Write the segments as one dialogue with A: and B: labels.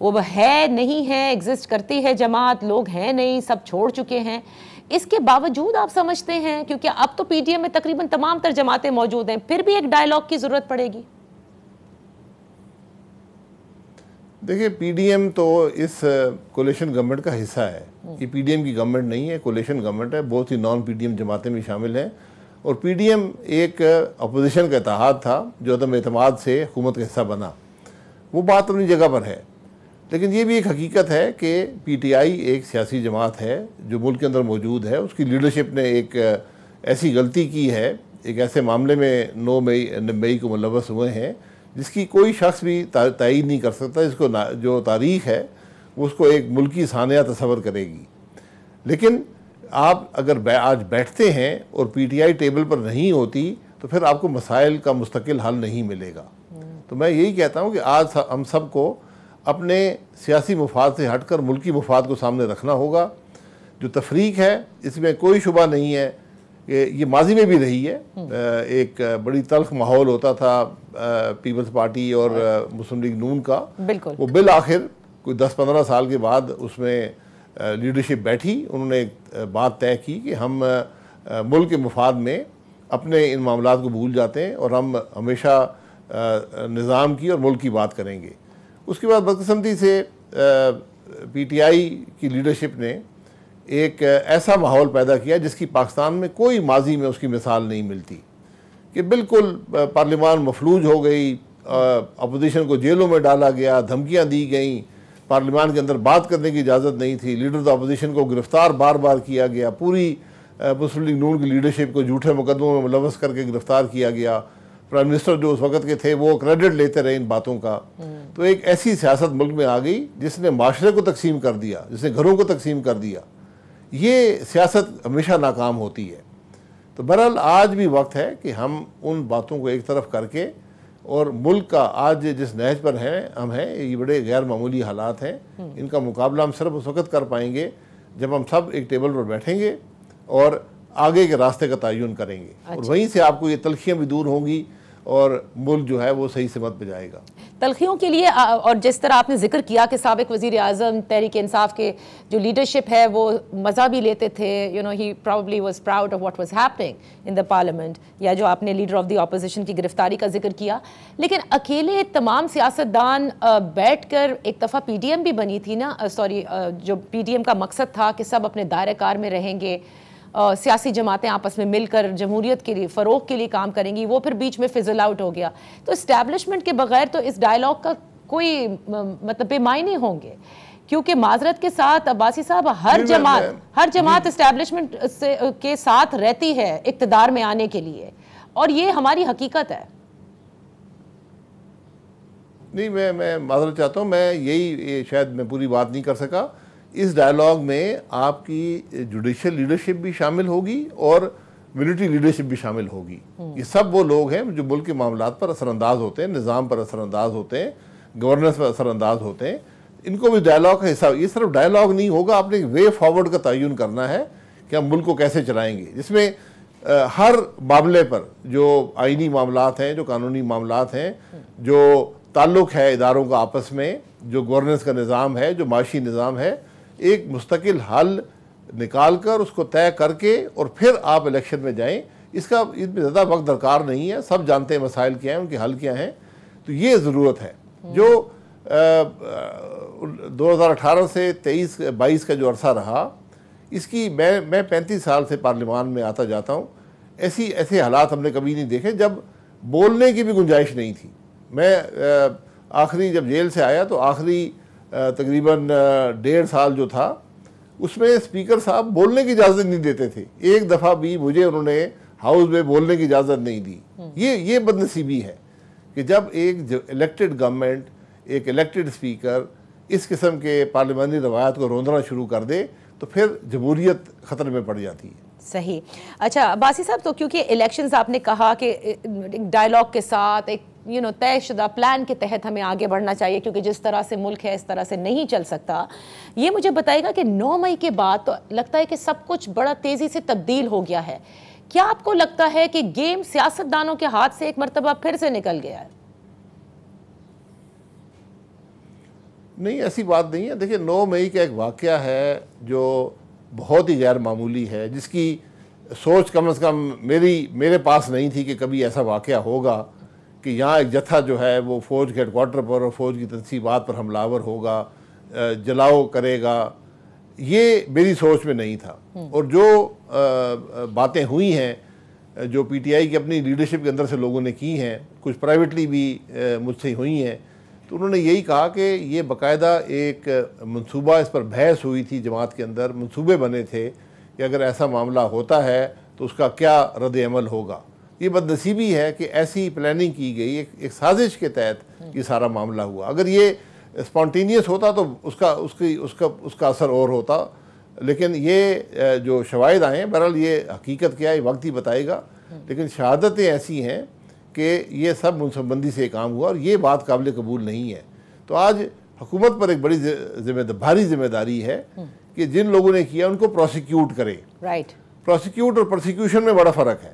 A: وہ ہے نہیں ہے, ایگزسٹ کرتی ہے جماعت, لوگ ہیں نہیں, سب چھوڑ چکے ہیں. اس کے باوجود آپ سمجھتے ہیں, کیونکہ اب تو پی ٹی ایم میں تقریباً تمام تر جماعتیں موجود ہیں, پھر بھی ایک ڈائیلاگ کی ضرورت پڑے گی؟
B: دیکھیں, پی ڈی ایم تو اس کولیشن گورنمنٹ کا حصہ ہے. یہ پی ڈی ایم کی گورنمنٹ نہیں ہے, کولیشن گورنمنٹ ہے. بہت سی نان پی ڈی ایم جماعتیں بھی شامل ہیں, اور پی ڈی ایم ایک اپوزیشن کا اتحاد تھا جو عدم اعتماد سے حکومت کا حصہ بنا. وہ بات اپنی جگہ پر ہے, لیکن یہ بھی ایک حقیقت ہے کہ پی ٹی آئی ایک سیاسی جماعت ہے جو ملک کے اندر موجود ہے. اس کی لیڈرشپ نے ایک ایسی غلطی کی ہے, ایک ایسے معاملے میں 9 مئی کو ملوث ہوئے ہیں جس کی کوئی شخص بھی تائید نہیں کر سکتا. اس کو جو تاریخ ہے وہ اس کو ایک ملکی سانحہ تصور کرے گی. لیکن آپ اگر آج بیٹھتے ہیں اور پی ٹی آئی ٹیبل پر نہیں ہوتی تو پھر آپ کو مسائل کا مستقل حل نہیں ملے گا. تو میں یہی کہتا ہوں کہ آج ہم سب کو اپنے سیاسی مفاد سے ہٹ کر ملکی مفاد کو سامنے رکھنا ہوگا. جو تفریق ہے اس میں کوئی شبہ نہیں ہے کہ یہ ماضی میں بھی رہی ہے. ایک بڑی تلخ ماحول ہوتا تھا پیپلز پارٹی اور مسلم لیگ نون کا. وہ بالآخر کوئی 10-15 سال کے بعد اس میں لیڈرشپ بیٹھی, انہوں نے ایک بات طے کی کہ ہم ملک کے مفاد میں اپنے ان معاملات کو بھول جاتے ہیں اور ہم ہمیشہ نظام کی اور ملک کی بات کریں گے. اس کے بعد بدقسمتی سے پی ٹی آئی کی لیڈرشپ نے ایک ایسا ماحول پیدا کیا جس کی پاکستان میں کوئی ماضی میں اس کی مثال نہیں ملتی, کہ بالکل پارلیمان مفلوج ہو گئی, اپوزیشن کو جیلوں میں ڈالا گیا, دھمکیاں دی گئیں, پارلیمان کے اندر بات کرنے کی اجازت نہیں تھی, لیڈر آف اپوزیشن کو گرفتار بار بار کیا گیا, پوری مسلم لیگ نون کی لیڈرشپ کو جھوٹے مقدموں میں ملوث کر کے گرفتار کیا گیا. پرائم منسٹر جو اس وقت کے تھے وہ کریڈٹ لیتے رہے ان باتوں کا. تو ایک ایسی سیاست ملک میں آ گئی جس نے معاشرے کو تقسیم کر دیا, جس نے گھروں کو تقسیم کر دیا. یہ سیاست ہمیشہ ناکام ہوتی ہے. تو بہرحال آج بھی وقت ہے کہ ہم ان باتوں کو ایک طرف کر کے, اور ملک کا آج جس نہج پر ہم ہیں, یہ بڑے غیر معمولی حالات ہیں, ان کا مقابلہ ہم صرف اس وقت کر پائیں گے جب ہم سب ایک ٹیبل پر بیٹھیں گے اور آگے کے راستے کا تعین کریں گے. اور وہیں سے آپ کو یہ تلخیاں بھی دور ہوں گی اور ملک جو ہے وہ صحیح سمت پہ جائے گا.
A: تلخیوں کے لیے, اور جس طرح آپ نے ذکر کیا کہ سابق وزیر اعظم تحریک انصاف کے جو لیڈرشپ ہے وہ مزہ بھی لیتے تھے, he probably was proud of what was happening in the parliament, یا جو آپ نے لیڈر آف دی اپوزیشن کی گرفتاری کا ذکر کیا. لیکن اکیلے تمام سیاستدان بیٹھ کر ایک دفعہ پی ڈی ایم بھی بنی تھی نا, جو پی ڈی ایم کا مقصد تھا کہ سب اپنے دائرہ کار میں رہیں گے, سیاسی جماعتیں آپس میں مل کر جمہوریت کے لیے فروغ کے لیے کام کریں گی, وہ پھر بیچ میں فزل آؤٹ ہو گیا. تو اسٹیبلشمنٹ کے بغیر تو اس ڈائیلاگ کا کوئی مطلب بے معنی ہوں گے, کیونکہ معذرت کے ساتھ عباسی صاحب ہر جماعت اسٹیبلشمنٹ کے ساتھ رہتی ہے اقتدار میں آنے کے لیے, اور یہ ہماری حقیقت ہے.
B: نہیں, میں معذرت چاہتا ہوں, میں یہی شاید میں پوری بات نہیں کر سکا. اس ڈائیلاگ میں آپ کی جوڈیشل لیڈرشپ بھی شامل ہوگی اور ملٹری لیڈرشپ بھی شامل ہوگی. یہ سب وہ لوگ ہیں جو ملک کے معاملات پر اثر انداز ہوتے ہیں, نظام پر اثر انداز ہوتے ہیں, گورننس پر اثر انداز ہوتے ہیں. ان کو بھی ڈائیلاگ کا حصہ, یہ صرف ڈائیلاگ نہیں ہوگا, آپ نے ایک وے فارورڈ کا تعین کرنا ہے کہ ہم ملک کو کیسے چلائیں گے, جس میں ہر معاملے پر جو آئینی معاملات ہیں, جو قانونی معاملات ہیں, جو تعلق ہے اداروں کا آپس میں, جو گورننس کا نظام ہے, جو معاشی نظام ہے, ایک مستقل حل نکال کر اس کو طے کر کے اور پھر آپ الیکشن میں جائیں. اس میں زیادہ وقت درکار نہیں ہے, سب جانتے ہیں مسائل کیا ہیں, ان کے حل کیا ہیں. تو یہ ضرورت ہے جو 2018 سے 23-22 کا جو عرصہ رہا, اس کی میں 35 سال سے پارلیمان میں آتا جاتا ہوں, ایسے حالات ہم نے کبھی نہیں دیکھے جب بولنے کی بھی گنجائش نہیں تھی. میں آخری جب جیل سے آیا تو آخری تقریباً 1.5 سال جو تھا اس میں اسپیکر صاحب بولنے کی اجازت نہیں دیتے تھے. ایک دفعہ بھی مجھے انہوں نے ہاؤس میں بولنے کی اجازت نہیں دی. یہ بدنصیبی ہے کہ جب ایک الیکٹڈ گورنمنٹ, ایک الیکٹڈ اسپیکر اس قسم کے پارلیمانی روایات کو روندنا شروع کر دے تو پھر جمہوریت خطرے میں پڑ جاتی ہے.
A: صحیح. اچھا عباسی صاحب, تو کیونکہ الیکشنز آپ نے کہا کہ ڈائیلاگ کے ساتھ ایک طے شدہ پلان کے تحت ہمیں آگے بڑھنا چاہیے, کیونکہ جس طرح سے ملک ہے اس طرح سے نہیں چل سکتا. یہ مجھے بتائے گا کہ 9 مئی کے بعد تو لگتا ہے کہ سب کچھ بڑا تیزی سے تبدیل ہو گیا ہے. کیا آپ کو لگتا ہے کہ گیم سیاستدانوں کے ہاتھ سے ایک مرتبہ پھر سے نکل گیا ہے؟
B: نہیں ایسی بات نہیں ہے. دیکھیں 9 مئی کا ایک واقعہ ہے جو بہت ہی غیر معمولی ہے, جس کی سوچ کم از کم میرے پاس نہیں تھی کہ کبھی ایسا واقعہ ہوگا کہ یہاں ایک جتھا جو ہے وہ فوج کے ہیڈ کوارٹر پر اور فوج کی تنصیبات پر حملہ آور ہوگا, جلاؤ کرے گا. یہ میری سوچ میں نہیں تھا. اور جو باتیں ہوئی ہیں جو پی ٹی آئی کی اپنی لیڈرشپ کے اندر سے لوگوں نے کی ہیں, کچھ پرائیویٹلی بھی مجھ سے ہوئی ہیں, تو انہوں نے یہی کہا کہ یہ باقاعدہ ایک منصوبہ, اس پر بحث ہوئی تھی جماعت کے اندر, منصوبے بنے تھے کہ اگر ایسا معاملہ ہوتا ہے تو اس کا کیا رد عمل ہوگا. یہ بدنصیبی ہے کہ ایسی پلاننگ کی گئی, ایک سازش کے تحت یہ سارا معاملہ ہوا. اگر یہ اسپونٹینیس ہوتا تو اس کا اثر اور ہوتا, لیکن یہ جو شواہد آئے ہیں بہرحال یہ حقیقت کیا ہے یہ وقت ہی بتائے گا, لیکن شہادتیں ایسی ہیں کہ یہ سب منصوبہ بندی سے کام ہوا اور یہ بات قابل قبول نہیں ہے. تو آج حکومت پر ایک بڑی بھاری ذمہ داری ہے کہ جن لوگوں نے کیا ان کو پروسیکیوٹ کرے.
A: رائٹ.
B: پروسیکیوٹ اور پروسیکیوشن میں بڑا فرق ہے.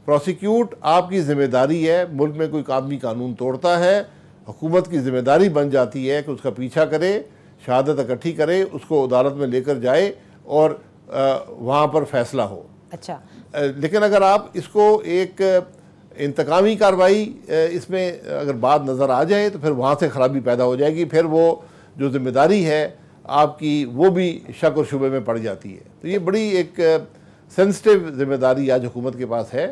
B: پروسیکیوٹ آپ کی ذمہ داری ہے, ملک میں کوئی آدمی قانون توڑتا ہے, حکومت کی ذمہ داری بن جاتی ہے کہ اس کا پیچھا کرے, شہادت اکٹھی کرے, اس کو عدالت میں لے کر جائے اور وہاں پر فیصلہ ہو.
A: اچھا.
B: لیکن اگر آپ اس کو ایک انتقامی کارروائی اس میں اگر بات نظر آ جائے تو پھر وہاں سے خرابی پیدا ہو جائے گی, پھر وہ جو ذمہ داری ہے آپ کی وہ بھی شک اور شبے میں پڑ جاتی ہے. تو یہ بڑی ایک سینسٹیو ذمہ داری آج حکومت کے پاس ہے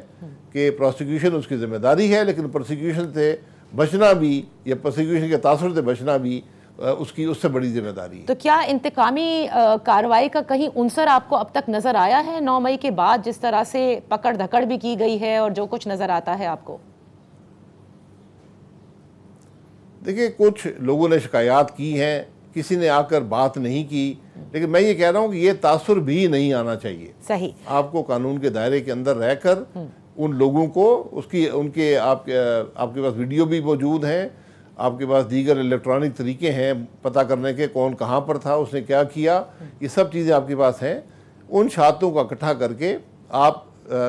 B: کہ پروسیکیوشن اس کی ذمہ داری ہے, لیکن پروسیکیوشن سے بچنا بھی یا پروسیکیوشن کے تاثر سے بچنا بھی اس سے بڑی ذمہ داری ہے.
A: تو کیا انتقامی کارروائی کا کہیں عنصر آپ کو اب تک نظر آیا ہے 9 مئی کے بعد, جس طرح سے پکڑ دھکڑ بھی کی گئی ہے اور جو کچھ نظر آتا ہے آپ کو؟
B: دیکھیں کچھ لوگوں نے شکایات کی ہیں, کسی نے آ کر بات نہیں کی, لیکن میں یہ کہہ رہا ہوں کہ یہ تاثر بھی نہیں آنا چاہیے.
A: صحیح.
B: آپ کو قانون کے دائرے کے اندر رہ کر ان لوگوں کو آپ کے پاس ویڈیو بھی موجود ہیں, آپ کے پاس دیگر الیکٹرانک طریقے ہیں پتہ کرنے کے, کون کہاں پر تھا, اس نے کیا کیا, یہ سب چیزیں آپ کے پاس ہیں. ان شہادتوں کو اکٹھا کر کے آپ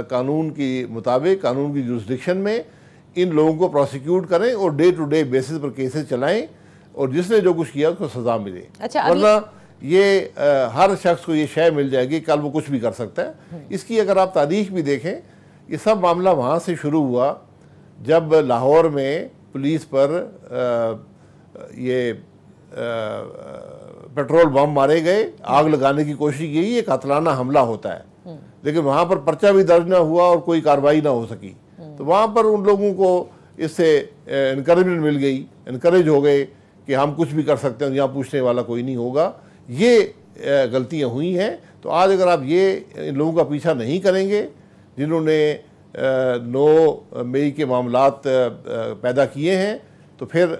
B: قانون کے مطابق قانون کی جورسڈکشن میں ان لوگوں کو پروسیکیوٹ کریں اور ڈے ٹو ڈے بیسس پر کیسز چلائیں, اور جس نے جو کچھ کیا اس کو سزا ملے. ورنہ یہ ہر شخص کو یہ شے مل جائے گی, کل وہ کچھ بھی کر سکتا ہے. اس کی اگر آپ تاریخ بھی دیکھیں, یہ سب معاملہ وہاں سے شروع ہوا جب لاہور میں پولیس پر یہ پیٹرول بم مارے گئے, آگ لگانے کی کوشش کی, یہ قاتلانہ حملہ ہوتا ہے, لیکن وہاں پر پرچہ بھی درج نہ ہوا اور کوئی کارروائی نہ ہو سکی. تو وہاں پر ان لوگوں کو اس سے انکریجمنٹ مل گئی, انکریج ہو گئے کہ ہم کچھ بھی کر سکتے ہیں, یہاں پوچھنے والا کوئی نہیں ہوگا. یہ غلطیاں ہوئی ہیں. تو آج اگر آپ یہ ان لوگوں کا پیچھا نہیں کریں گے جنہوں نے 9 مئی کے معاملات پیدا کیے ہیں, تو پھر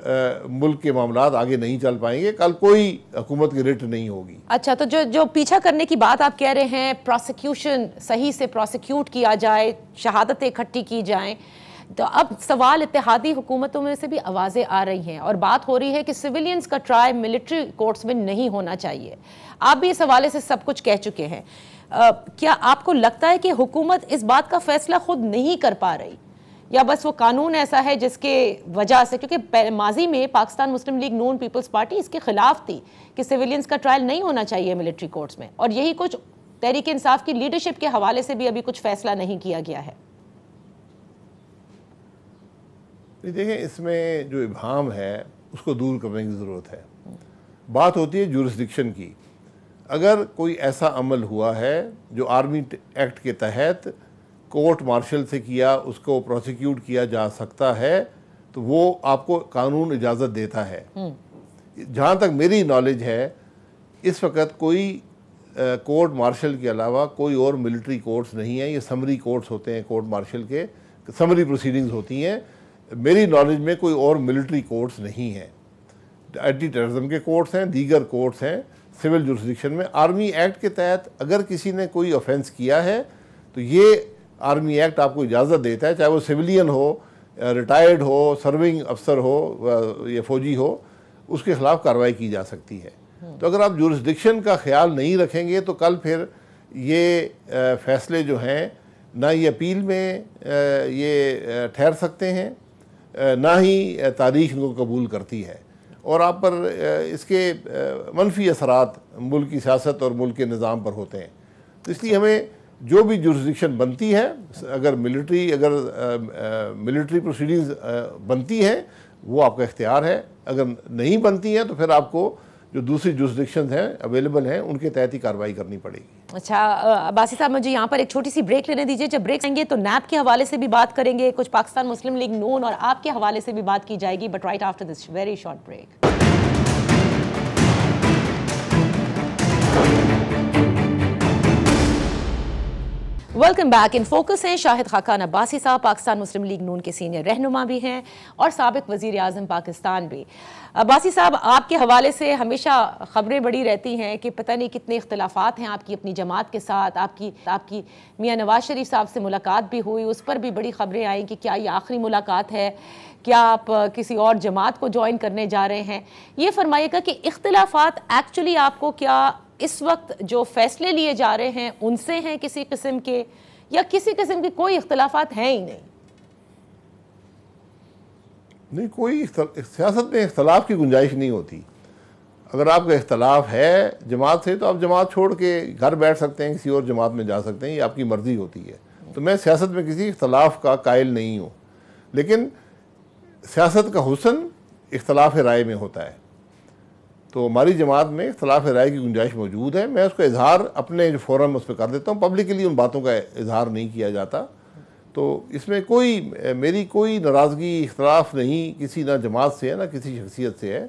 B: ملک کے معاملات آگے نہیں چل پائیں گے, کل کوئی حکومت کی ریٹ نہیں ہوگی.
A: اچھا, تو جو پیچھا کرنے کی بات آپ کہہ رہے ہیں, پروسیکیوشن صحیح سے پروسیکیوٹ کیا جائے, شہادتیں اکٹھی کی جائیں, تو اب سوال اتحادی حکومتوں میں سے بھی آوازیں آ رہی ہیں اور بات ہو رہی ہے کہ سویلینز کا ٹرائل ملٹری کورٹس میں نہیں ہونا چاہیے. آپ بھی اس حوالے سے سب کچھ کہہ چکے ہیں. کیا آپ کو لگتا ہے کہ حکومت اس بات کا فیصلہ خود نہیں کر پا رہی, یا بس وہ قانون ایسا ہے جس کے وجہ سے, کیونکہ ماضی میں پاکستان مسلم لیگ نون پیپلز پارٹی اس کے خلاف تھی کہ سویلینز کا ٹرائل نہیں ہونا چاہیے ملٹری کورٹس میں, اور یہی کچھ تحریک انصاف کی لیڈرشپ کے حوالے سے بھی ابھی کچھ فیصلہ نہیں کیا گیا ہے.
B: دیکھیں اس میں جو ابہام ہے اس کو دور کرنے کی ضرورت ہے. بات ہوتی ہے جورسڈکشن کی. اگر کوئی ایسا عمل ہوا ہے جو آرمی ایکٹ کے تحت کورٹ مارشل سے کیا, اس کو پروسیکیوٹ کیا جا سکتا ہے, تو وہ آپ کو قانون اجازت دیتا ہے. جہاں تک میری نالج ہے اس وقت کوئی کورٹ مارشل کے علاوہ کوئی اور ملٹری کورٹس نہیں ہیں. یہ سمری کورٹس ہوتے ہیں, court marshal K summary proceedings ہوتی ہیں. میری نالج میں کوئی اور ملٹری کورٹس نہیں ہیں. اینٹی ٹیررزم کے کورٹس ہیں, دیگر کورٹس ہیں سول جورسڈکشن میں. آرمی ایکٹ کے تحت اگر کسی نے کوئی آفینس کیا ہے تو یہ آرمی ایکٹ آپ کو اجازت دیتا ہے, چاہے وہ سویلین ہو, ریٹائرڈ ہو, سرونگ افسر ہو یا فوجی ہو, اس کے خلاف کارروائی کی جا سکتی ہے. تو اگر آپ جورسڈکشن کا خیال نہیں رکھیں گے تو کل پھر یہ فیصلے جو ہیں نہ یہ اپیل میں یہ ٹھہر سکتے ہیں, نہ ہی تاریخ ان کو قبول کرتی ہے. اور آپ پر اس کے منفی اثرات ملک کی سیاست اور ملک کے نظام پر ہوتے ہیں. تو اس لیے ہمیں جو بھی جورسڈکشن بنتی ہے, اگر ملٹری پروسیڈنگز بنتی ہیں وہ آپ کا اختیار ہے, اگر نہیں بنتی ہیں تو پھر آپ کو جو دوسری جورسڈکشنز ہیں اویلیبل ہیں ان کے تحت ہی کارروائی کرنی پڑے گی.
A: اچھا عباسی صاحب, مجھے یہاں پر ایک چھوٹی سی بریک لینے دیجیے. جب بریک آئیں گے تو نیب کے حوالے سے بھی بات کریں گے, کچھ پاکستان مسلم لیگ نون اور آپ کے حوالے سے بھی بات کی جائے گی, but right after this very short break. Welcome back. In focus ہیں شاہد خاقان عباسی صاحب, پاکستان مسلم لیگ نون کے سینئر رہنما بھی ہیں اور سابق وزیر اعظم پاکستان بھی. عباسی صاحب, آپ کے حوالے سے ہمیشہ خبریں بڑی رہتی ہیں کہ پتہ نہیں کتنے اختلافات ہیں آپ کی اپنی جماعت کے ساتھ. آپ کی میاں نواز شریف صاحب سے ملاقات بھی ہوئی, اس پر بھی بڑی خبریں آئیں کہ کیا یہ آخری ملاقات ہے, کیا آپ کسی اور جماعت کو جوائن کرنے جا رہے ہیں. یہ فرمائیے گا کہ اختلافات ایکچولی آپ کو کیا اس وقت جو فیصلے لیے جا رہے ہیں ان سے ہیں کسی قسم کے, یا کسی قسم کے کوئی اختلافات ہیں ہی نہیں؟
B: نہیں, کوئی سیاست میں اختلاف کی گنجائش نہیں ہوتی. اگر آپ کا اختلاف ہے جماعت سے تو آپ جماعت چھوڑ کے گھر بیٹھ سکتے ہیں, کسی اور جماعت میں جا سکتے ہیں, یہ آپ کی مرضی ہوتی ہے. تو میں سیاست میں کسی اختلاف کا قائل نہیں ہوں, لیکن سیاست کا حسن اختلاف رائے میں ہوتا ہے. تو ہماری جماعت میں اختلاف رائے کی گنجائش موجود ہے. میں اس کا اظہار اپنے جو فورم اس پہ کر دیتا ہوں, پبلکلی ان باتوں کا اظہار نہیں کیا جاتا. تو اس میں میری کوئی ناراضگی اختلاف نہیں کسی نہ جماعت سے ہے نہ کسی شخصیت سے ہے.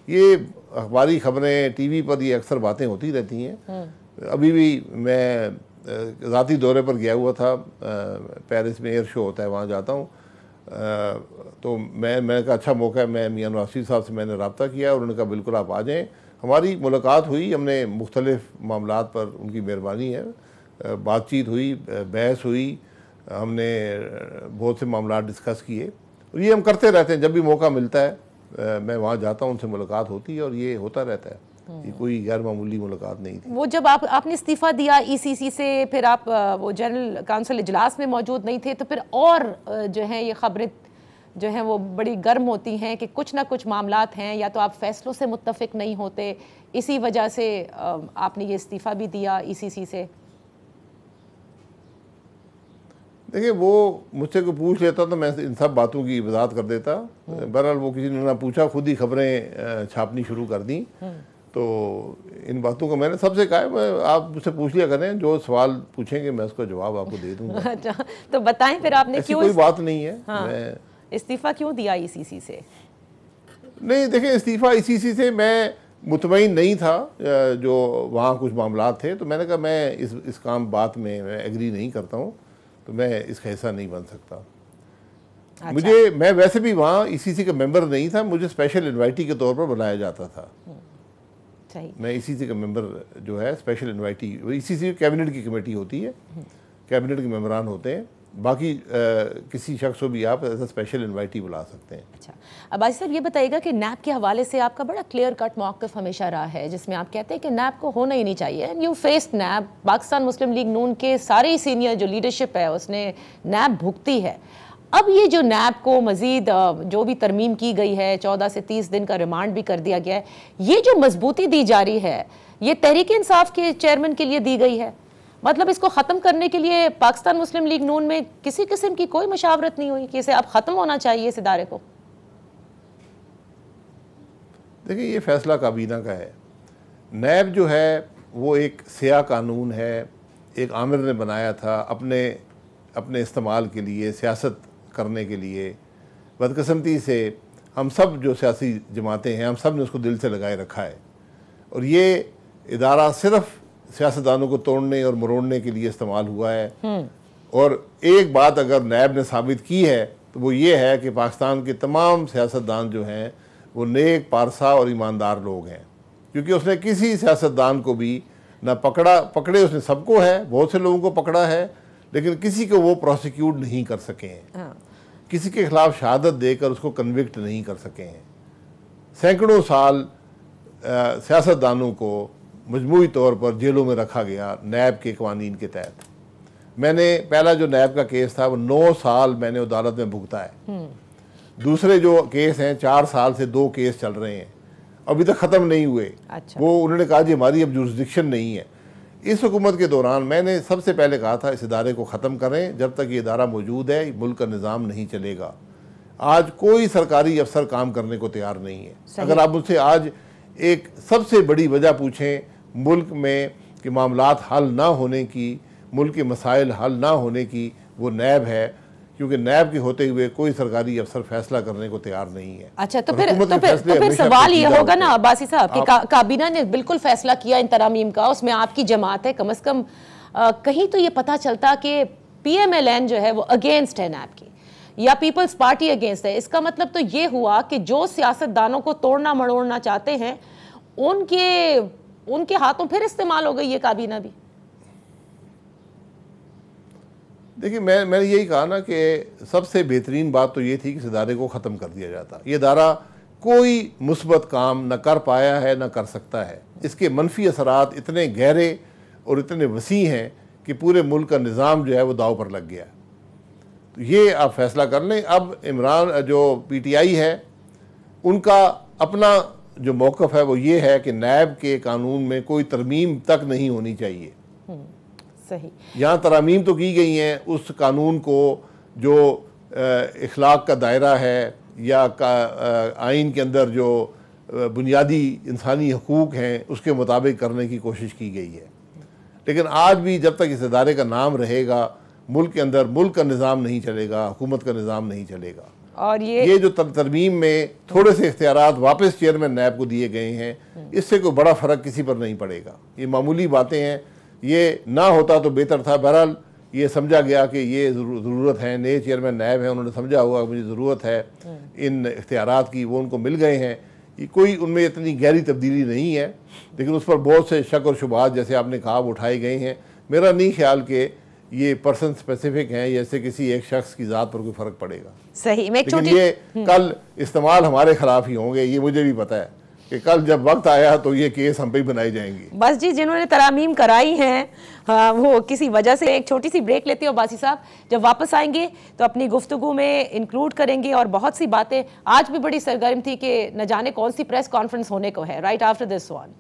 B: یہ اخباری خبریں ٹی وی پر یہ اکثر باتیں ہوتی رہتی ہیں. ابھی بھی میں ذاتی دورے پر گیا ہوا تھا, پیرس میں ایئر شو ہوتا ہے, وہاں جاتا ہوں. تو میں نے کہا اچھا موقع ہے, میں میاں نواز شریف صاحب سے میں نے رابطہ کیا اور انہوں نے کہا بالکل آپ آ جائیں. ہماری ملاقات ہوئی, ہم نے مختلف معاملات پر, ان کی مہربانی ہے, بات چیت ہوئی, بحث ہوئی, ہم نے بہت سے معاملات ڈسکس کیے. اور یہ ہم کرتے رہتے ہیں, جب بھی موقع ملتا ہے میں وہاں جاتا ہوں, ان سے ملاقات ہوتی ہے اور یہ ہوتا رہتا ہے. یہ کوئی غیر معمولی ملاقات نہیں تھی.
A: وہ جب آپ نے استعفیٰ دیا ای سی سی سے, پھر آپ وہ جنرل کونسل اجلاس میں موجود نہیں تھے, تو پھر اور جو ہیں یہ خبریں جو ہیں وہ بڑی گرم ہوتی ہیں کہ کچھ نہ کچھ معاملات ہیں, یا تو آپ فیصلوں سے متفق نہیں ہوتے, اسی وجہ سے آپ نے یہ استعفیٰ بھی دیا ای سی سی سے.
B: دیکھیں, وہ مجھ سے کوئی پوچھ لیتا تو میں ان سب باتوں کی وضاحت کر دیتا. بہرحال وہ کسی نے نہ پوچھا, خود ہی خبریں چھاپنی شروع کر دیں. تو ان باتوں کو میں نے سب سے کہا ہے, آپ مجھ سے پوچھ لیا کریں, جو سوال پوچھیں گے میں اس کا جواب آپ کو دے دوں گا.
A: تو بتائیں پھر آپ نے
B: ایسی کوئی بات نہیں ہے.
A: میں استعفیٰ کیوں دیا ای سی سی سے؟
B: نہیں دیکھیں, استعفیٰ ای سی سی سے میں مطمئن نہیں تھا, جو وہاں کچھ معاملات تھے. تو میں نے کہا میں اس کام بات میں ایگری نہیں کرتا ہوں, تو میں اس کا حصہ نہیں بن سکتا. میں ویسے بھی وہاں ای سی سی کا ممبر نہیں تھا, مجھے اسپیشل انوائٹی کے طور پر بلایا جاتا تھا. میں ای سی سی کا ممبر جو ہے اسپیشل انوائٹی, ای سی سی کیبنٹ کی کمیٹی ہوتی ہے, کیبنٹ کے ممبران ہوتے ہیں, باقی کسی شخص کو بھی آپ ایسا اسپیشل انوائٹی بلا سکتے ہیں.
A: اچھا عباسی صاحب, یہ بتائیے گا کہ نیب کے حوالے سے آپ کا بڑا کلیئر کٹ موقف ہمیشہ رہا ہے, جس میں آپ کہتے ہیں کہ نیب کو ہونا ہی نہیں چاہیے. You faced NAB, Pakistan Muslim League Noon کے سارے سینئر جو لیڈرشپ ہے اس نے نیب بھگتی ہے. اب یہ جو نیب کو مزید جو بھی ترمیم کی گئی ہے, 14 سے 30 دن کا ریمانڈ بھی کر دیا گیا ہے, یہ جو مضبوطی دی جا رہی ہے یہ تحریک انصاف کے چیئرمین کے لیے دی گئی ہے. مطلب اس کو ختم کرنے کے لیے پاکستان مسلم لیگ نون میں کسی قسم کی کوئی مشاورت نہیں ہوئی کہ اسے اب ختم ہونا چاہیے اس ادارے کو؟
B: دیکھیں, یہ فیصلہ کابینہ کا ہے. نیب جو ہے وہ ایک سیاہ قانون ہے, ایک آمر نے بنایا تھا اپنے استعمال کے لیے, سیاست کرنے کے لیے. بدقسمتی سے ہم سب جو سیاسی جماعتیں ہیں, ہم سب نے اس کو دل سے لگائے رکھا ہے, اور یہ ادارہ صرف سیاستدانوں کو توڑنے اور مروڑنے کے لیے استعمال ہوا ہے. اور ایک بات اگر نیب نے ثابت کی ہے تو وہ یہ ہے کہ پاکستان کے تمام سیاستدان جو ہیں وہ نیک, پارسا اور ایماندار لوگ ہیں. کیونکہ اس نے کسی سیاستدان کو بھی نہ پکڑے اس نے سب کو ہے, بہت سے لوگوں کو پکڑا ہے, لیکن کسی کو وہ پروسیکیوٹ نہیں کر سکے ہیں, کسی کے خلاف شہادت دے کر اس کو کنوکٹ نہیں کر سکے ہیں. سینکڑوں سال سیاستدانوں کو مجموعی طور پر جیلوں میں رکھا گیا نیب کے قوانین کے تحت. میں نے پہلا جو نیب کا کیس تھا وہ 9 سال میں نے عدالت میں بھگتا ہے. دوسرے جو کیس ہیں 4 سال سے 2 کیس چل رہے ہیں. ابھی تک ختم نہیں ہوئے.
A: اچھا.
B: وہ انہوں نے کہا جی ہماری اب جورسڈکشن نہیں ہے. اس حکومت کے دوران میں نے سب سے پہلے کہا تھا اس ادارے کو ختم کریں, جب تک یہ ادارہ موجود ہے ملک کا نظام نہیں چلے گا. آج کوئی سرکاری افسر کام کرنے کو تیار نہیں ہے. اگر آپ مجھ سے آج ایک سب سے بڑی وجہ پوچھیں ملک میں کہ معاملات حل نہ ہونے کی, ملک کے مسائل حل نہ ہونے کی, وہ نیب ہے, کیونکہ نیب کے ہوتے ہوئے کوئی سرکاری افسر فیصلہ کرنے کو تیار نہیں ہے.
A: اچھا, تو پھر سوال یہ ہوگا نا عباسی صاحب کہ کابینہ نے بالکل فیصلہ کیا ان ترامیم کا, اس میں آپ کی جماعت ہے, کم از کم کہیں تو یہ پتہ چلتا کہ پی ایم ایل این جو ہے وہ اگینسٹ ہے نیب کی, یا پیپلز پارٹی اگینسٹ ہے. اس کا مطلب تو یہ ہوا کہ جو سیاستدانوں کو توڑنا مڑوڑنا چاہتے ہیں ان کے ہاتھوں پھر استعمال ہو گئی یہ کابینہ بھی.
B: دیکھیں میں نے یہی کہا نا کہ سب سے بہترین بات تو یہ تھی کہ اس ادارے کو ختم کر دیا جاتا. یہ ادارہ کوئی مثبت کام نہ کر پایا ہے نہ کر سکتا ہے. اس کے منفی اثرات اتنے گہرے اور اتنے وسیع ہیں کہ پورے ملک کا نظام جو ہے وہ داؤ پر لگ گیا. تو یہ آپ فیصلہ کر لیں. اب عمران جو پی ٹی آئی ہے ان کا اپنا جو موقف ہے وہ یہ ہے کہ نیب کے قانون میں کوئی ترمیم تک نہیں ہونی چاہیے.
A: صحیح.
B: یہاں ترامیم تو کی گئی ہیں اس قانون کو جو اخلاق کا دائرہ ہے یا آئین کے اندر جو بنیادی انسانی حقوق ہیں اس کے مطابق کرنے کی کوشش کی گئی ہے. لیکن آج بھی جب تک اس ادارے کا نام رہے گا ملک کے اندر ملک کا نظام نہیں چلے گا, حکومت کا نظام نہیں چلے گا. اور یہ جو ترمیم میں تھوڑے سے اختیارات واپس چیئرمین نیب کو دیے گئے ہیں, اس سے کوئی بڑا فرق کسی پر نہیں پڑے گا. یہ معمولی باتیں ہیں, یہ نہ ہوتا تو بہتر تھا. بہرحال یہ سمجھا گیا کہ یہ ضرورت ہے, نئے چیئرمین نیب ہیں, انہوں نے سمجھا ہوا کہ مجھے ضرورت ہے ان اختیارات کی, وہ ان کو مل گئے ہیں. کوئی ان میں اتنی گہری تبدیلی نہیں ہے, لیکن اس پر بہت سے شک اور شبہات جیسے آپ نے کہا وہ اٹھائے گئے ہیں. میرا نہیں خیال کہ یہ پرسن اسپیسیفک ہیں, جیسے کسی ایک شخص کی ذات پر کوئی فرق پڑے گا.
A: صحیح.
B: لیکن یہ کل استعمال ہمارے خلاف ہی ہوں گے, یہ مجھے بھی پتہ ہے کہ کل جب وقت آیا تو یہ کیس ہم پہ ہی بنائی جائیں گی.
A: بس جی, جنہوں نے ترامیم کرائی ہیں وہ کسی وجہ سے. ایک چھوٹی سی بریک لیتے ہو عباسی صاحب, جب واپس آئیں گے تو اپنی گفتگو میں انکلوڈ کریں گے, اور بہت سی باتیں آج بھی بڑی سرگرم تھی کہ نہ جانے کون سی پریس کانفرنس ہونے کو ہے. Right after this one.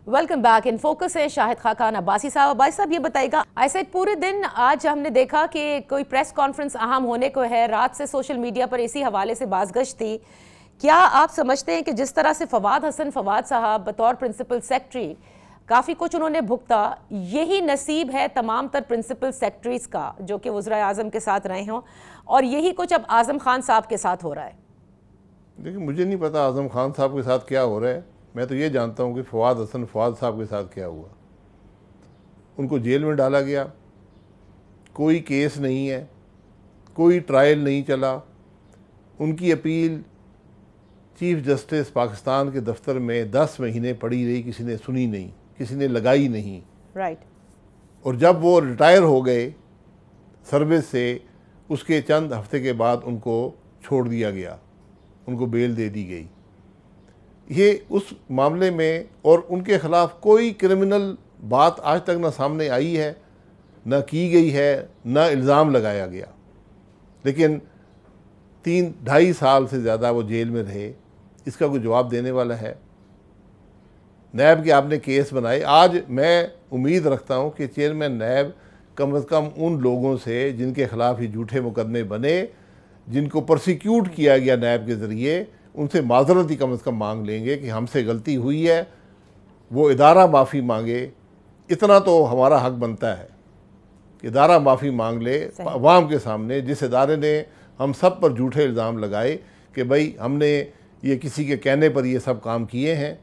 A: Welcome back. In focus ہے شاہد خاقان عباسی صاحب. عباسی صاحب یہ بتائے گا, ایسے پورے دن آج ہم نے دیکھا کہ کوئی پریس کانفرنس اہم ہونے کو ہے, رات سے سوشل میڈیا پر اسی حوالے سے بازگشت تھی. کیا آپ سمجھتے ہیں کہ جس طرح سے فواد صاحب بطور پرنسپل سیکرٹری کافی کچھ انہوں نے بھگتا, یہی نصیب ہے تمام تر پرنسپل سیکرٹریز کا جو کہ وزراء اعظم کے ساتھ رہے ہوں, اور یہی کچھ اب اعظم خان صاحب کے ساتھ ہو رہا ہے؟
B: دیکھیں مجھے نہیں پتا اعظم خان صاحب کے ساتھ کیا ہو رہا ہے. میں تو یہ جانتا ہوں کہ فواد صاحب کے ساتھ کیا ہوا. ان کو جیل میں ڈالا گیا, کوئی کیس نہیں ہے, کوئی ٹرائل نہیں چلا. ان کی اپیل چیف جسٹس پاکستان کے دفتر میں 10 مہینے پڑی رہی, کسی نے سنی نہیں, کسی نے لگائی نہیں.
A: رائٹ.
B: اور جب وہ ریٹائر ہو گئے سروس سے, اس کے چند ہفتے کے بعد ان کو چھوڑ دیا گیا, ان کو بیل دے دی گئی. یہ اس معاملے میں, اور ان کے خلاف کوئی کرمنل بات آج تک نہ سامنے آئی ہے, نہ کی گئی ہے, نہ الزام لگایا گیا. لیکن 3-2.5 سال سے زیادہ وہ جیل میں رہے. اس کا کوئی جواب دینے والا ہے؟ نیب کے آپ نے کیس بنائے. آج میں امید رکھتا ہوں کہ چیئرمین نیب کم از کم ان لوگوں سے جن کے خلاف یہ جھوٹے مقدمے بنے, جن کو پرسیکیوٹ کیا گیا نیب کے ذریعے, ان سے معذرت ہی کم از کم مانگ لیں گے کہ ہم سے غلطی ہوئی ہے. وہ ادارہ معافی مانگے, اتنا تو ہمارا حق بنتا ہے کہ ادارہ معافی مانگ لے عوام کے سامنے, جس ادارے نے ہم سب پر جھوٹے الزام لگائے کہ بھئی ہم نے یہ کسی کے کہنے پر یہ سب کام کیے ہیں.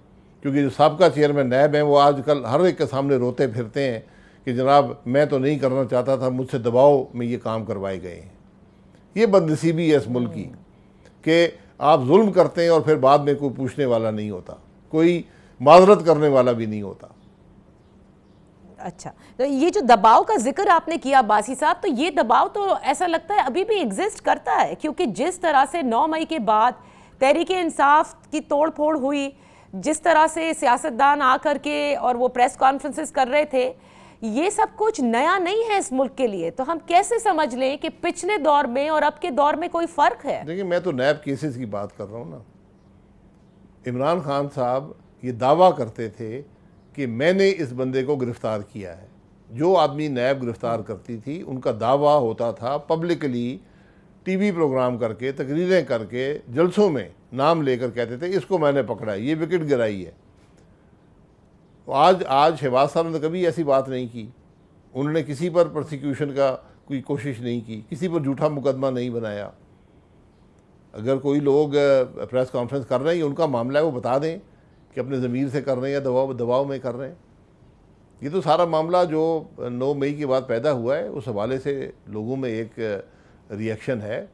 B: کیونکہ جو سابقہ چیئرمین نیب ہیں وہ آج کل ہر ایک کے سامنے روتے پھرتے ہیں کہ جناب میں تو نہیں کرنا چاہتا تھا, مجھ سے دباؤ میں یہ کام کروائے گئے ہیں. یہ بدنصیبی ہے اس ملک کی کہ آپ ظلم کرتے ہیں اور پھر بعد میں کوئی پوچھنے والا نہیں ہوتا, کوئی معذرت کرنے والا بھی نہیں ہوتا.
A: اچھا, تو یہ جو دباؤ کا ذکر آپ نے کیا عباسی صاحب, تو یہ دباؤ تو ایسا لگتا ہے ابھی بھی ایگزسٹ کرتا ہے, کیونکہ جس طرح سے 9 مئی کے بعد تحریک انصاف کی توڑ پھوڑ ہوئی, جس طرح سے سیاستدان آ کر کے اور وہ پریس کانفرنسز کر رہے تھے, یہ سب کچھ نیا نہیں ہے اس ملک کے لیے، تو ہم کیسے سمجھ لیں کہ پچھلے دور میں اور اب کے دور میں کوئی فرق ہے؟
B: دیکھیں میں تو نیب کیسز کی بات کر رہا ہوں نا. عمران خان صاحب یہ دعویٰ کرتے تھے کہ میں نے اس بندے کو گرفتار کیا ہے. جو آدمی نیب گرفتار کرتی تھی ان کا دعویٰ ہوتا تھا پبلکلی، ٹی وی پروگرام کر کے، تقریریں کر کے، جلسوں میں نام لے کر کہتے تھے اس کو میں نے پکڑا ہے، یہ وکٹ گرائی ہے. آج شہباز صاحب نے کبھی ایسی بات نہیں کی. انہوں نے کسی پر پرسیکیوشن کا کوئی کوشش نہیں کی، کسی پر جھوٹا مقدمہ نہیں بنایا. اگر کوئی لوگ پریس کانفرنس کر رہے ہیں، ان کا معاملہ ہے، وہ بتا دیں کہ اپنے ضمیر سے کر رہے ہیں یا دباؤ میں کر رہے ہیں. یہ تو سارا معاملہ جو 9 مئی کے بعد پیدا ہوا ہے اس حوالے سے لوگوں میں ایک ری ایکشن ہے.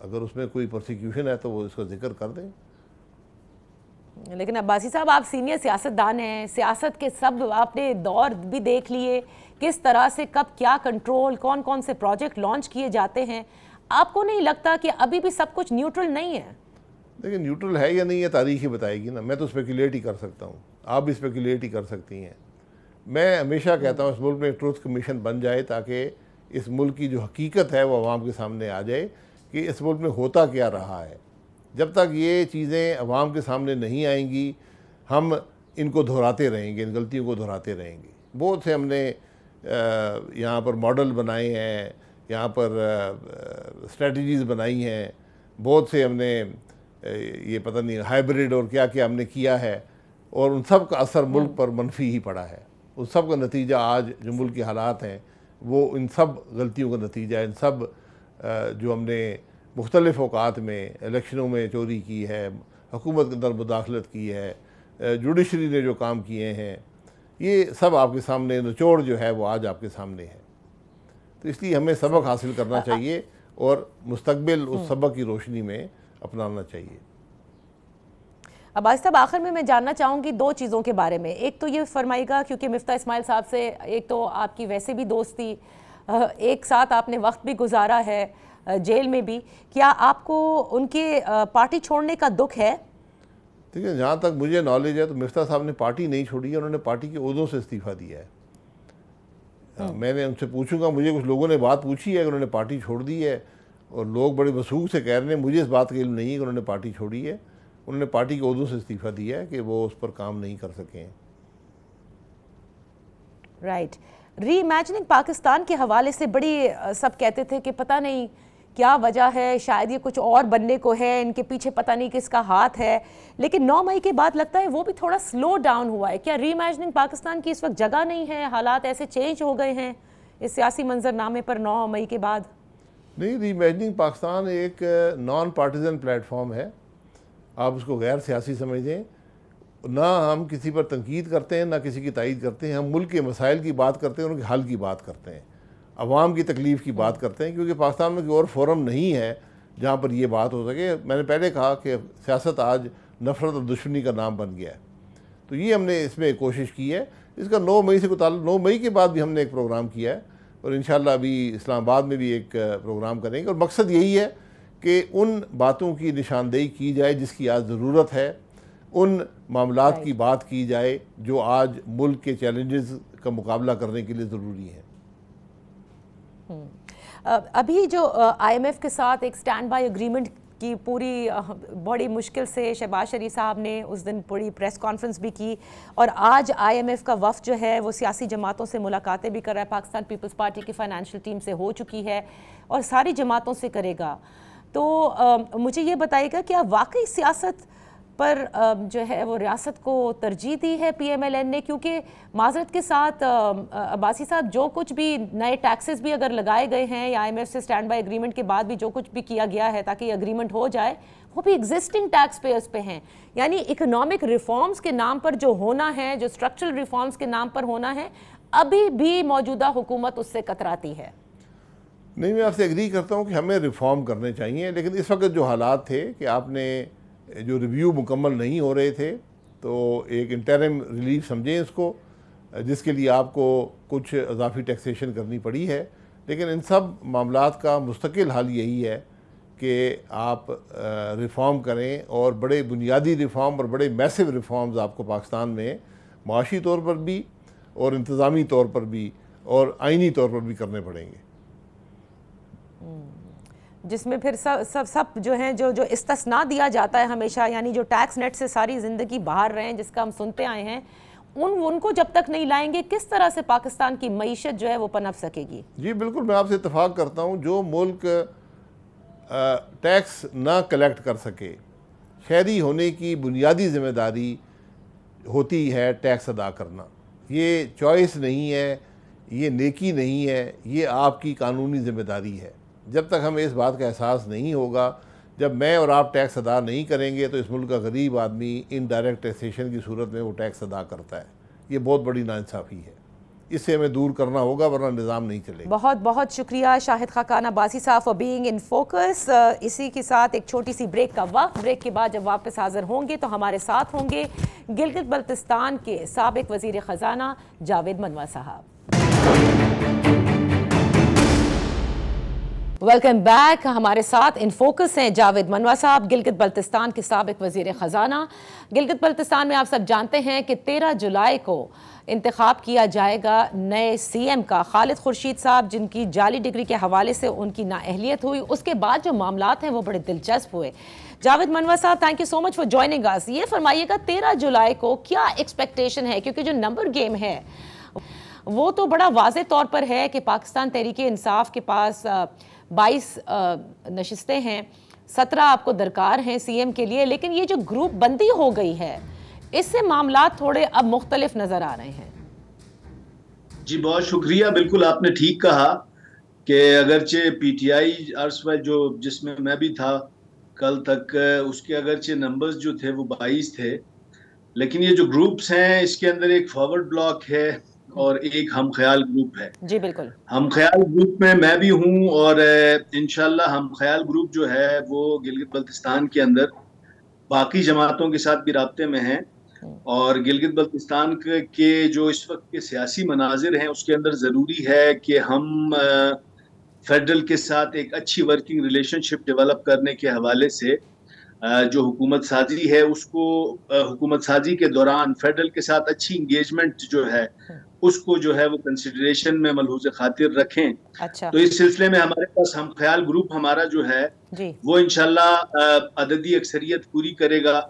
B: اگر اس میں کوئی پرسیکیوشن ہے تو وہ اس کا ذکر کر دیں.
A: لیکن عباسی صاحب آپ سینئر سیاستدان ہیں، سیاست کے سب آپ نے دور بھی دیکھ لیے، کس طرح سے کب کیا کنٹرول، کون کون سے پروجیکٹ لانچ کیے جاتے ہیں. آپ کو نہیں لگتا کہ ابھی بھی سب کچھ نیوٹرل نہیں ہے؟
B: لیکن نیوٹرل ہے یا نہیں ہے تاریخ ہی بتائے گی نا. میں تو اسپیکولیٹ ہی کر سکتا ہوں، آپ بھی اسپیکولیٹ ہی کر سکتی ہیں. میں ہمیشہ کہتا ہوں اس ملک میں ایک ٹروتھ کمیشن بن جائے تاکہ اس ملک کی جو حقیقت ہے وہ عوام کے سامنے آ جائے کہ اس ملک میں ہوتا کیا رہا ہے. جب تک یہ چیزیں عوام کے سامنے نہیں آئیں گی ہم ان کو دہراتے رہیں گے، ان غلطیوں کو دہراتے رہیں گے. بہت سے ہم نے یہاں پر ماڈل بنائے ہیں، یہاں پر اسٹریٹجیز بنائی ہیں، بہت سے ہم نے یہ پتہ نہیں ہائیبریڈ اور کیا کیا ہم نے کیا ہے، اور ان سب کا اثر ملک پر منفی ہی پڑا ہے. اس سب کا نتیجہ آج جو ملک کے حالات ہیں وہ ان سب غلطیوں کا نتیجہ ہے. ان سب جو ہم نے مختلف اوقات میں الیکشنوں میں چوری کی ہے، حکومت کے اندر مداخلت کی ہے، جوڈیشری نے جو کام کیے ہیں، یہ سب آپ کے سامنے نچوڑ جو ہے وہ آج آپ کے سامنے ہے. تو اس لیے ہمیں سبق حاصل کرنا چاہیے اور مستقبل اس سبق کی روشنی میں اپنانا چاہیے.
A: عباسی صاحب آخر میں جاننا چاہوں گی 2 چیزوں کے بارے میں. ایک تو یہ فرمائے گا کیونکہ مفتاح اسماعیل صاحب سے ایک تو آپ کی ویسے بھی دوستی، ایک ساتھ آپ نے وقت بھی گزارا ہے جیل میں بھی، کیا آپ کو ان کے پارٹی چھوڑنے کا دکھ ہے؟
B: دیکھیں جہاں تک مجھے نالج ہے تو مفتاح صاحب نے پارٹی نہیں چھوڑی ہے، انہوں نے پارٹی کے عہدوں سے استعفیٰ دیا ہے. میں نے ان سے پوچھوں گا، مجھے کچھ لوگوں نے بات پوچھی ہے کہ انہوں نے پارٹی چھوڑ دی ہے، اور لوگ بڑے وثوق سے کہہ رہے ہیں، مجھے اس بات کا علم نہیں ہے کہ انہوں نے پارٹی چھوڑی ہے. انہوں نے پارٹی کے عہدوں سے استعفیٰ دیا ہے کہ وہ اس پر کام نہیں کر سکیں.
A: رائٹ. ری امیجننگ پاکستان کے حوالے سے بڑی سب کہتے تھے کہ پتہ نہیں کیا وجہ ہے، شاید یہ کچھ اور بننے کو ہے، ان کے پیچھے پتہ نہیں کس کا ہاتھ ہے. لیکن 9 مئی کے بعد لگتا ہے وہ بھی تھوڑا سلو ڈاؤن ہوا ہے. کیا ری امیجننگ پاکستان کی اس وقت جگہ نہیں ہے؟ حالات ایسے چینج ہو گئے ہیں اس سیاسی منظرنامے پر 9 مئی کے بعد؟
B: نہیں، ری امیجننگ پاکستان ایک نان پارٹیزن پلیٹ فارم ہے. آپ اس کو غیر سیاسی سمجھیں. نہ ہم کسی پر تنقید کرتے ہیں، نہ کسی کی تائید کرتے ہیں. ہم ملک کے مسائل کی بات کرتے ہیں، ان کے حل کی بات کرتے ہیں، عوام کی تکلیف کی بات کرتے ہیں، کیونکہ پاکستان میں کوئی اور فورم نہیں ہے جہاں پر یہ بات ہو سکے. میں نے پہلے کہا کہ سیاست آج نفرت اور دشمنی کا نام بن گیا ہے. تو یہ ہم نے اس میں کوشش کی ہے. اس کا 9 مئی سے کوئی تعلق، 9 مئی کے بعد بھی ہم نے ایک پروگرام کیا ہے، اور انشاءاللہ ابھی اسلام آباد میں بھی ایک پروگرام کریں گے. اور مقصد یہی ہے کہ ان باتوں کی نشاندہی کی جائے جس کی آج ضرورت ہے، ان معاملات کی بات کی جائے جو آج ملک کے چیلنجز کا مقابلہ کرنے کے لیے ضروری ہیں.
A: ابھی جو آئی ایم ایف کے ساتھ ایک سٹینڈ بائی اگریمنٹ کی پوری بڑی مشکل سے شہباز شریف صاحب نے اس دن پوری پریس کانفرنس بھی کی، اور آج آئی ایم ایف کا وفد جو ہے وہ سیاسی جماعتوں سے ملاقاتیں بھی کر رہا ہے. پاکستان پیپلز پارٹی کی فائنینشیل ٹیم سے ہو چکی ہے اور ساری جماعتوں سے کرے گا. تو مجھے یہ بتائیے گا کیا واقعی سیاست پر جو ہے وہ ریاست کو ترجیح دی ہے پی ایم ایل این نے؟ کیونکہ معذرت کے ساتھ عباسی صاحب جو کچھ بھی نئے ٹیکسز بھی اگر لگائے گئے ہیں یا آئی ایم ایف سے سٹینڈ بائی اگریمنٹ کے بعد بھی جو کچھ بھی کیا گیا ہے تاکہ یہ اگریمنٹ ہو جائے، وہ بھی ایگزسٹنگ ٹیکس پیئرز پہ ہیں. یعنی اکنامک ریفارمز کے نام پر جو ہونا ہے، جو اسٹرکچرل ریفارمز کے نام پر ہونا ہے، ابھی بھی موجودہ حکومت اس سے کتراتی ہے.
B: نہیں، میں آپ سے ایگری کرتا ہوں کہ ہمیں ریفارم کرنے چاہیے، لیکن اس وقت جو حالات تھے کہ آپ نے جو ریویو مکمل نہیں ہو رہے تھے تو ایک انٹرم ریلیف سمجھیں اس کو، جس کے لیے آپ کو کچھ اضافی ٹیکسیشن کرنی پڑی ہے. لیکن ان سب معاملات کا مستقل حل یہی ہے کہ آپ ریفارم کریں، اور بڑے بنیادی ریفارم اور بڑے میسو ریفارمز آپ کو پاکستان میں معاشی طور پر بھی اور انتظامی طور پر بھی اور آئینی طور پر بھی کرنے پڑیں گے،
A: جس میں پھر سب جو ہیں جو استثناء دیا جاتا ہے ہمیشہ، یعنی جو ٹیکس نیٹ سے ساری زندگی باہر رہے ہیں جس کا ہم سنتے آئے ہیں، ان کو جب تک نہیں لائیں گے کس طرح سے پاکستان کی معیشت جو ہے وہ پنپ سکے گی؟
B: جی بالکل، میں آپ سے اتفاق کرتا ہوں. جو ملک ٹیکس نہ کلیکٹ کر سکے، شہری ہونے کی بنیادی ذمہ داری ہوتی ہے ٹیکس ادا کرنا. یہ چوائس نہیں ہے، یہ نیکی نہیں ہے، یہ آپ کی قانونی ذمہ داری ہے. جب تک ہمیں اس بات کا احساس نہیں ہوگا، جب میں اور آپ ٹیکس ادا نہیں کریں گے تو اس ملک کا غریب آدمی انڈائریکٹ ٹیکسیشن کی صورت میں وہ ٹیکس ادا کرتا ہے. یہ بہت بڑی ناانصافی ہے، اس سے ہمیں دور کرنا ہوگا ورنہ نظام نہیں چلے گا.
A: بہت بہت شکریہ شاہد خاقان عباسی صاحب فار بینگ ان فوکس. اسی کے ساتھ ایک چھوٹی سی بریک کا وقت. بریک کے بعد جب واپس حاضر ہوں گے تو ہمارے ساتھ ہوں گے گلگت بلتستان کے سابق وزیر خزانہ جاوید منوا صاحب. Welcome back. ہمارے ساتھ ان فوکس ہیں جاوید منوا صاحب، گلگت بلتستان کے سابق وزیر خزانہ. گلگت بلتستان میں آپ سب جانتے ہیں کہ 13 جولائی کو انتخاب کیا جائے گا نئے سی ایم کا. خالد خورشید صاحب جن کی جعلی ڈگری کے حوالے سے ان کی نااہلیت ہوئی، اس کے بعد جو معاملات ہیں وہ بڑے دلچسپ ہوئے. Javed Manwa sahab, thank you so much for joining us. یہ فرمائیے گا 13 جولائی کو کیا ایکسپیکٹیشن ہے، کیونکہ جو نمبر گیم ہے وہ تو بڑا واضح طور پر ہے کہ پاکستان تحریک انصاف کے پاس 22 نشستیں ہیں، 17 آپ کو درکار ہیں سی ایم کے لیے، لیکن یہ جو گروپ بندی ہو گئی ہے اس سے معاملات تھوڑے اب مختلف نظر آ رہے ہیں.
C: جی بہت شکریہ. بالکل آپ نے ٹھیک کہا کہ اگرچہ پی ٹی آئی جس میں میں بھی تھا کل تک، اس کے اگرچہ نمبرز جو تھے وہ 22 تھے، لیکن یہ جو گروپس ہیں اس کے اندر ایک فارورڈ بلاک ہے اور ایک ہم خیال گروپ ہے.
A: جی بالکل.
C: ہم خیال گروپ میں بھی ہوں اور انشاءاللہ ہم خیال گروپ جو ہے وہ گلگت بلتستان کے اندر باقی جماعتوں کے ساتھ بھی رابطے میں ہیں، اور گلگت بلتستان کے جو اس وقت کے سیاسی مناظر ہیں اس کے اندر ضروری ہے کہ ہم فیڈرل کے ساتھ ایک اچھی ورکنگ ریلیشن شپ ڈیولپ کرنے کے حوالے سے جو حکومت سازی ہے اس کو حکومت سازی کے دوران فیڈرل کے ساتھ اچھی انگیجمنٹ جو ہے اس کو جو ہے وہ کنسیڈریشن میں ملحوظ خاطر رکھیں. تو اس سلسلے میں ہمارے پاس ہم خیال گروپ ہمارا جو ہے وہ انشاءاللہ عددی اکثریت پوری کرے گا،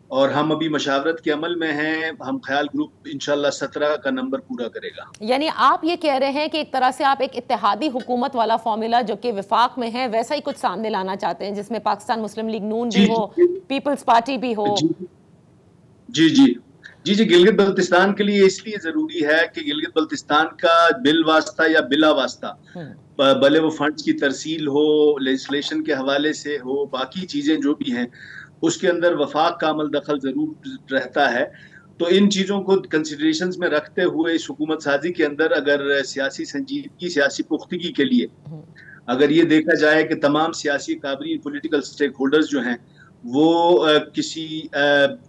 C: اور ہم ابھی مشاورت کے عمل میں ہیں. ہم خیال گروپ انشاءاللہ 17 کا نمبر پورا کرے گا.
A: یعنی آپ یہ کہہ رہے ہیں کہ ایک طرح سے آپ ایک اتحادی حکومت والا فارمولا جو کہ وفاق میں ہے ویسا ہی کچھ سامنے لانا چاہتے ہیں، جس میں پاکستان مسلم لیگ نون بھی ہو، پیپلز پارٹی بھی ہو.
C: جی گلگت بلتستان کے لیے اس لیے ضروری ہے کہ گلگت بلتستان کا بل واسطہ یا بلا واسطہ بھلے وہ فنڈز کی ترسیل ہو، لیجسلیشن کے حوالے سے ہو، باقی چیزیں جو بھی ہیں اس کے اندر وفاق کا عمل دخل ضرور رہتا ہے. تو ان چیزوں کو کنسیڈریشنز میں رکھتے ہوئے اس حکومت سازی کے اندر اگر سیاسی سنجیدگی، سیاسی پختگی کے لیے اگر یہ دیکھا جائے کہ تمام سیاسی قابلین پولیٹیکل سٹیک ہولڈرز جو ہیں وہ کسی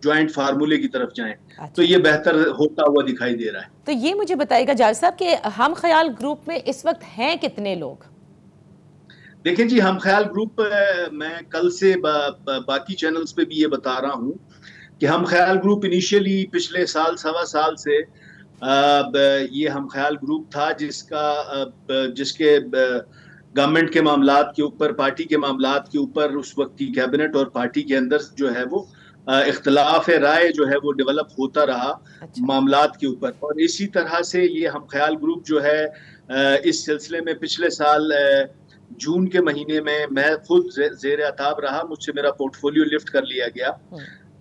C: جوائنٹ فارمولے کی طرف جائیں تو یہ بہتر ہوتا ہوا دکھائی دے رہا ہے.
A: تو یہ مجھے بتائیے گا جاوید صاحب کہ ہم خیال گروپ میں اس وقت ہیں کتنے لوگ؟
C: دیکھیں جی، ہم خیال گروپ میں کل سے باقی چینلز پہ بھی یہ بتا رہا ہوں کہ ہم خیال گروپ انیشیلی پچھلے سوا سال سے یہ ہم خیال گروپ تھا جس کے گورنمنٹ کے معاملات کے اوپر، پارٹی کے معاملات کے اوپر اس وقت کی کیبنٹ اور پارٹی کے اندر جو ہے وہ اختلاف رائے جو ہے وہ ڈیولپ ہوتا رہا معاملات کے اوپر. اور اسی طرح سے یہ ہم خیال گروپ جو ہے اس سلسلے میں پچھلے سال جون کے مہینے میں خود زیر عتاب رہا، مجھ سے میرا پورٹ فولیو لفٹ کر لیا گیا.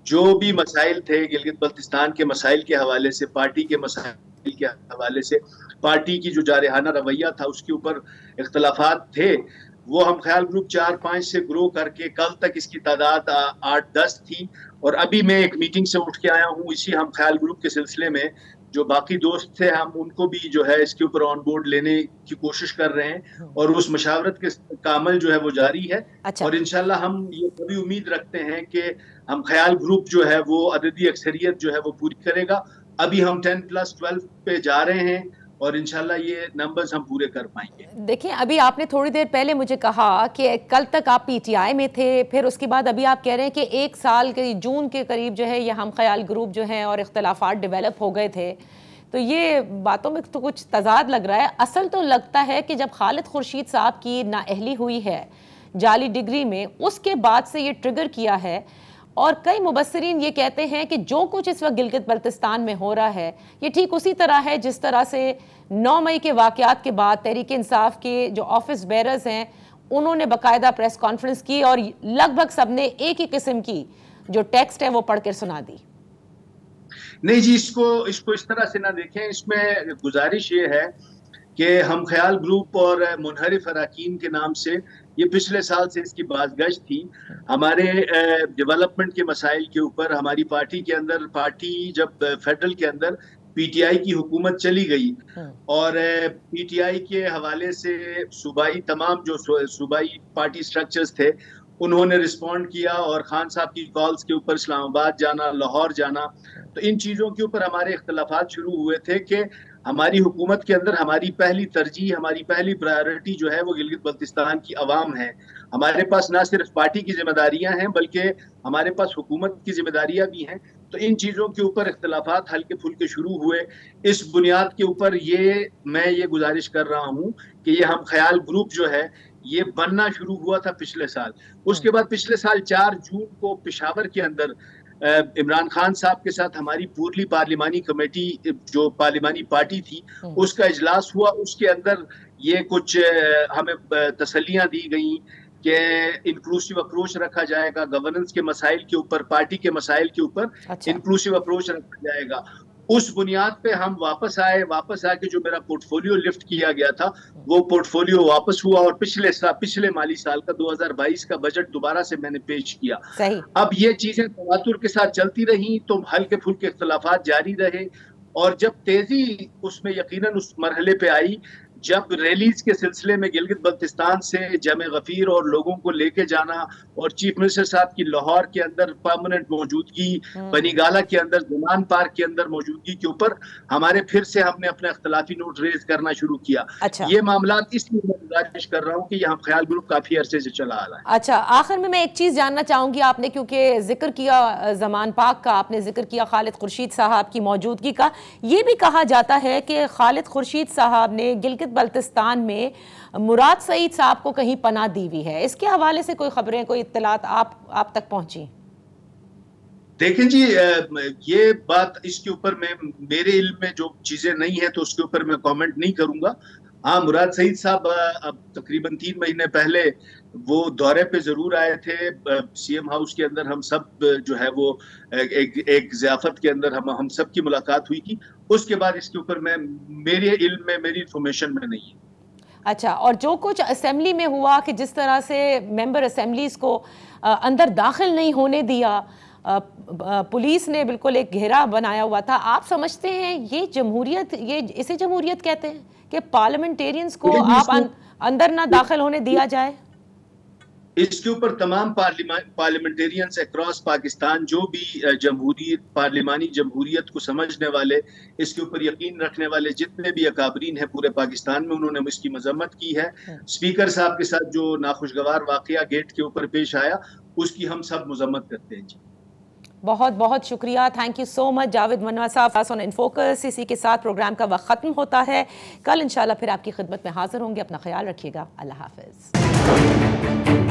C: جو بھی مسائل تھے گلگت بلتستان کے مسائل کے حوالے سے، پارٹی کے مسائل کے حوالے سے، پارٹی کی جو جارحانہ رویہ تھا اس کے اوپر اختلافات تھے، وہ ہم خیال گروپ 4-5 سے گرو کر کے کل تک اس کی تعداد 8-10 تھی. اور ابھی میں ایک میٹنگ سے اٹھ کے آیا ہوں اسی ہم خیال گروپ کے سلسلے میں، جو باقی دوست تھے ہم ان کو بھی جو ہے اس کے اوپر آن بورڈ لینے کی کوشش کر رہے ہیں، اور اس مشاورت کا عمل جو ہے وہ جاری ہے. اور انشاءاللہ ہم یہ کبھی امید رکھتے ہیں کہ ہم خیال گروپ جو ہے وہ عددی اکثریت جو ہے وہ پوری کرے گا. ابھی ہم 10+12 پہ جا رہے ہیں اور انشاءاللہ یہ نمبرز ہم پورے کر پائیں گے.
A: دیکھیں ابھی آپ نے تھوڑی دیر پہلے مجھے کہا کہ کل تک آپ پی ٹی آئی میں تھے، پھر اس کے بعد ابھی آپ کہہ رہے ہیں کہ 1 سال کے جون کے قریب جو ہے یہ ہم خیال گروپ جو ہیں اور اختلافات ڈیولپ ہو گئے تھے. تو یہ باتوں میں تو کچھ تضاد لگ رہا ہے. اصل تو لگتا ہے کہ جب خالد خورشید صاحب کی نااہلی ہوئی ہے جعلی ڈگری میں, اس کے بعد سے یہ ٹریگر کیا ہے. اور کئی مبصرین یہ کہتے ہیں کہ جو کچھ اس وقت گلگت بلتستان میں ہو رہا ہے یہ ٹھیک اسی طرح ہے جس طرح سے 9 مئی کے واقعات کے بعد تحریک انصاف کے جو آفس بیررز ہیں انہوں نے باقاعدہ پریس کانفرنس کی اور لگ بھگ سب نے ایک ہی قسم کی جو ٹیکسٹ ہے وہ پڑھ کر سنا دی.
C: نہیں جی, اس کو اس طرح سے نہ دیکھیں. اس میں گزارش یہ ہے کہ ہم خیال گروپ اور منحرف اراکین کے نام سے یہ پچھلے سال سے اس کی بازگشت تھی. ہمارے ڈیولپمنٹ کے مسائل کے اوپر ہماری پارٹی کے اندر, پارٹی جب فیڈرل کے اندر پی ٹی آئی کی حکومت چلی گئی اور پی ٹی آئی کے حوالے سے صوبائی تمام جو صوبائی پارٹی سٹرکچرز تھے انہوں نے رسپونڈ کیا اور خان صاحب کی کالز کے اوپر اسلام آباد جانا, لاہور جانا, تو ان چیزوں کے اوپر ہمارے اختلافات شروع ہوئے تھے کہ ہماری حکومت کے اندر ہماری پہلی ترجیح, ہماری پہلی پرائیورٹی جو ہے وہ گلگت بلتستان کی عوام ہے. ہمارے پاس نہ صرف پارٹی کی ذمہ داریاں ہیں بلکہ ہمارے پاس حکومت کی ذمہ داریاں بھی ہیں. تو ان چیزوں کے اوپر اختلافات ہلکے پھلکے شروع ہوئے. اس بنیاد کے اوپر میں یہ گزارش کر رہا ہوں کہ یہ ہم خیال گروپ جو ہے یہ بننا شروع ہوا تھا پچھلے سال. اس کے بعد پچھلے سال 4 جون کو پشاور کے اندر عمران خان صاحب کے ساتھ ہماری پورلی پارلیمانی کمیٹی جو پارلیمانی پارٹی تھی اس کا اجلاس ہوا. اس کے اندر یہ کچھ ہمیں تسلیاں دی گئیں کہ انکلوسیو اپروچ رکھا جائے گا, گورننس کے مسائل کے اوپر, پارٹی کے مسائل کے اوپر انکلوسیو اپروچ رکھا جائے گا. اس بنیاد پہ ہم واپس آ کے جو میرا پورٹ فولیو لفٹ کیا گیا تھا وہ پورٹ فولیو واپس ہوا اور پچھلے مالی سال کا 2022 کا بجٹ دوبارہ سے میں نے پیش کیا. اب یہ چیزیں تواتر کے ساتھ چلتی رہیں تو ہلکے پھلکے اختلافات جاری رہے اور جب تیزی اس میں یقیناً اس مرحلے پہ آئی جب ریلیز کے سلسلے میں گلگت بلتستان سے جمع غفیر اور لوگوں کو لے کے جانا اور چیف منسٹر صاحب کی لاہور کے اندر پرماننٹ موجودگی, بنی گالا کے اندر, زمان پارک کے اندر موجودگی کے اوپر ہمارے پھر سے ہم نے اپنے اختلافی نوٹ ریز کرنا شروع کیا. یہ معاملات اس لیے میں گزارش کر رہا ہوں کہ یہ ہم خیال گروپ کافی عرصے سے چلا آ رہا ہے.
A: اچھا, آخر میں ایک چیز جاننا چاہوں گی, آپ نے کیونکہ ذکر کیا زمان پاک کا, آپ نے ذکر کیا خالد خورشید صاحب کی موجودگی کا, یہ بھی کہا جاتا ہے کہ خالد خورشید صاحب نے گلگت بلتستان میں مراد سعید صاحب کو کہیں پناہ دی ہوئی ہے. اس کے حوالے سے کوئی خبریں, کوئی اطلاعات آپ تک پہنچی؟
C: دیکھیں جی, یہ بات اس کے اوپر میرے علم میں جو چیزیں نہیں ہیں تو اس کے اوپر میں کامنٹ نہیں کروں گا. ہاں, مراد سعید صاحب اب تقریباً 3 مہینے پہلے وہ دورے پہ ضرور آئے تھے سی ایم ہاؤس کے اندر. ہم سب جو ہے وہ ایک ضیافت کے اندر ہم سب کی ملاقات ہوئی تھی. اس کے بعد اس کے اوپر میرے علم میں, میری انفارمیشن میں نہیں ہے.
A: اچھا, اور جو کچھ اسمبلی میں ہوا کہ جس طرح سے ممبر اسمبلیز کو اندر داخل نہیں ہونے دیا, پولیس نے بالکل ایک گھیرا بنایا ہوا تھا, آپ سمجھتے ہیں یہ جمہوریت, اسے جمہوریت کہتے ہیں کہ پارلیمنٹیرینز کو آپ اندر نہ داخل ہونے دیا جائے؟
C: اس کے اوپر تمام پارلیمنٹیرینز اکراس پاکستان جو بھی جمہوریت, پارلیمانی جمہوریت کو سمجھنے والے, اس کے اوپر یقین رکھنے والے جتنے بھی اکابرین ہیں پورے پاکستان میں, انہوں نے اس کی مذمت کی ہے. اسپیکر صاحب کے ساتھ جو ناخوشگوار واقعہ گیٹ کے اوپر پیش آیا اس کی ہم سب مذمت کرتے ہیں. جی
A: بہت بہت شکریہ, تھینک یو سو مچ جاوید منوع صاحب آن ان فوکس. اسی کے ساتھ پروگرام کا وقت ختم ہوتا ہے. کل انشاءاللہ پھر آپ کی خدمت میں حاضر ہوں گے. اپنا خیال رکھیے گا. اللہ حافظ.